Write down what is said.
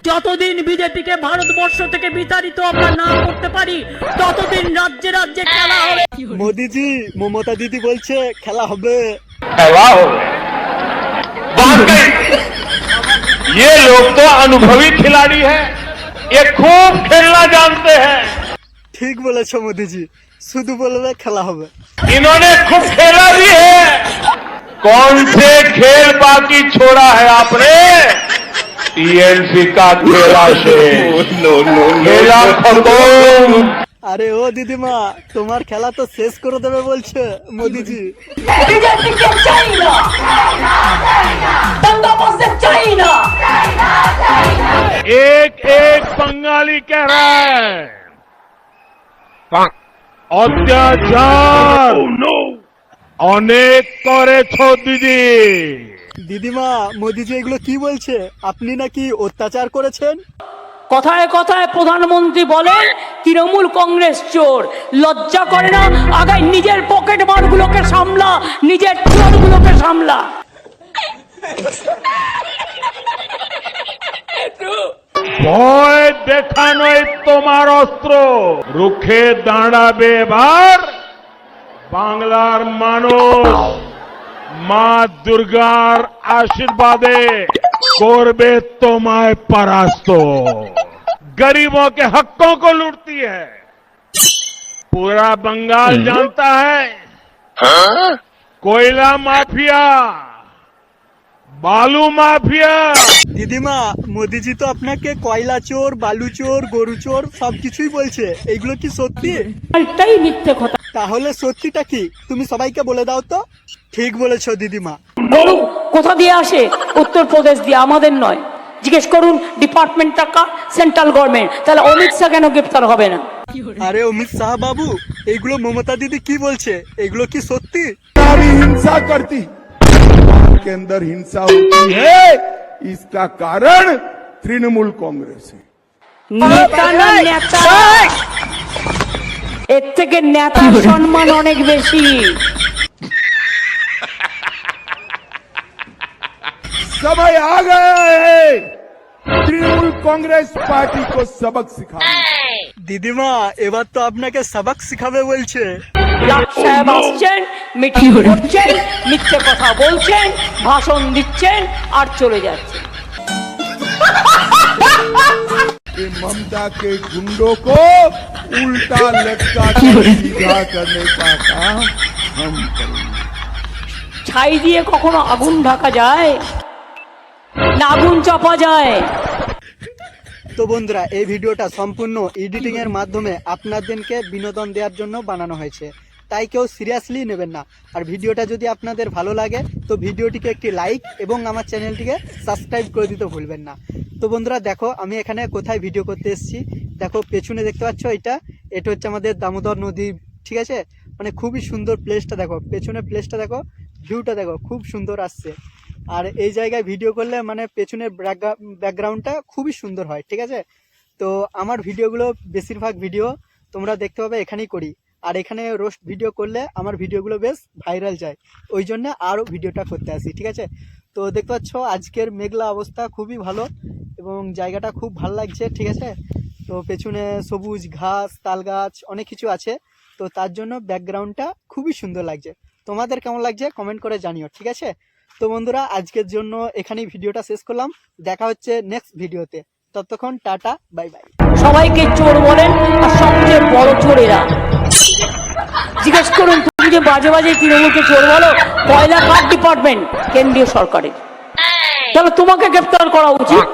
যতদিন বিজেপিকে ভারতবর্ষ থেকে বিতাড়িত আমরা না করতে পারি ততদিন রাজ্যে রাজ্যে খেলা হবে। মোদিজি, মমতা দিদি বলছে খেলা হবে। ये लोग तो अनुभवी खिलाड़ी हैं, ये खूब खेलना जानते हैं। ঠিক বলেছো মোদিজি, শুধু বলবে খেলা হবে। इन्होंने खूब खेला भी है। कौन से खेल बाकी छोड़ा है आपने? टीएमसी का खेला से खेला खत्म। আরে ও দিদিমা, তোমার খেলা তো শেষ করে দেবে বলছে মোদিজি। एक एक बंगाली कह रहा है অত্যাচার অনেক করেছ দিদি। দিদিমা, মোদিজি এগুলো কি বলছে? আপনি নাকি অত্যাচার করেছেন? কথায় কথায় প্রধানমন্ত্রী বলেন তৃণমূল কংগ্রেস চোর। লজ্জা করে না? আগায় নিজের পকেট মারগুলোকে সামলা, নিজের চোরগুলোকে সামলা। ভয় দেখানোই তোমার অস্ত্র। রুখে দাঁড়াবে এবার বাংলার মানুষ। মা দুর্গার আশীর্বাদে করবে তোমায় परास्त। गरीबों के हकों को लूटती है, पूरा बंगाल जानता है। कोयला माफिया, বালু মাফিয়া। দিদিমা, মোদিজি তো আপনাকে কয়লা চোর, বালু চোর, গরু চোর সবকিছুই বলছে। এইগুলো কি সত্যি? এটাই মিথ্যে কথা। তাহলে সত্যিটা কি তুমি সবাইকে বলে দাও তো। ঠিক বলেছো দিদিমা। গরু কোথা দিয়ে আসে? উত্তরপ্রদেশ দিয়ে, আমাদের নয়। জিজ্ঞেস করুন ডিপার্টমেন্ট টাকা সেন্ট্রাল গভর্নমেন্ট। তাহলে অমিত শাহ কেন গ্রেপ্তার হবে না? আরে অমিত শাহ বাবু, এইগুলো মমতা দিদি কি বলছে? এইগুলো কি সত্যি? हिंसा करती के अंदर हिंसा होती है, इसका कारण तृणमूल कांग्रेस है। নেতা না নেতা, এর থেকে নেতার সম্মান অনেক বেশি। समय आ गया है तृणमूल कांग्रेस पार्टी को सबक सिखाने। দিদিমা, এবার তো আপনাকে সবক শিখাবে বলছে। লাট সাহেব আসছেন, মিটিং করছেন, মিথ্যে কথা বলছেন, ভাষণ দিচ্ছেন আর চলে যাচ্ছেন। ये ममता के गुंडों को उल्टा लटका सीधा करने का काम हम करेंगे। ছাই দিয়ে কখনো আগুন ঢাকা যায় না আগুন চাপা যায়? তো বন্ধুরা, এই ভিডিওটা সম্পূর্ণ এডিটিং এর মাধ্যমে আপনাদেরকে বিনোদন দেওয়ার জন্য বানানো হয়েছে, তাই কেউ সিরিয়াসলি নেবেন না। আর ভিডিওটা যদি আপনাদের ভালো লাগে তো ভিডিওটিকে একটি লাইক এবং আমার চ্যানেলটিকে সাবস্ক্রাইব করে দিতে ভুলবেন না। তো বন্ধুরা দেখো, আমি এখানে কোথায় ভিডিও করতে এসেছি। দেখো পেছনে দেখতে পাচ্ছ, এটা হচ্ছে আমাদের দামোদর নদী, ঠিক আছে? মানে খুবই সুন্দর প্লেসটা দেখো, পেছনে প্লেসটা দেখো, ভিউটা দেখো, খুব সুন্দর আসছে। আর এই জায়গায় ভিডিও করলে মানে পেছনের ব্যাকগ্রাউন্ডটা খুবই সুন্দর হয়, ঠিক আছে? তো আমার ভিডিওগুলো বেশিরভাগ ভিডিও তোমরা দেখতে পাবে এখানেই করি। আর এখানে রোস্ট ভিডিও করলে আমার ভিডিওগুলো বেশ ভাইরাল যায়, ওই জন্য আরও ভিডিওটা করতে আসি, ঠিক আছে? তো দেখতে পাচ্ছ আজকের মেঘলা অবস্থা খুবই ভালো এবং জায়গাটা খুব ভালো লাগছে, ঠিক আছে? তো পেছনে সবুজ ঘাস, তাল গাছ অনেক কিছু আছে, তো তার জন্য ব্যাকগ্রাউন্ডটা খুবই সুন্দর লাগছে। তোমাদের কেমন লাগছে কমেন্ট করে জানিও, ঠিক আছে? তো বন্ধুরা, আজকের জন্য এখানেই ভিডিওটা শেষ করলাম। দেখা হচ্ছে নেক্সট ভিডিওতে। ততক্ষণ টাটা, বাই বাই। সবাইকে চোর বলেন আর সবচেয়ে বড় চোর এরা। জিজ্ঞেস করুন তুমি যে বাজে বাজে তৃণমূলকে চোর বলো, কয়লা কার ডিপার্টমেন্ট? কেন্দ্রীয় সরকারের। তাহলে তোমাকে গ্রেপ্তার করা উচিত।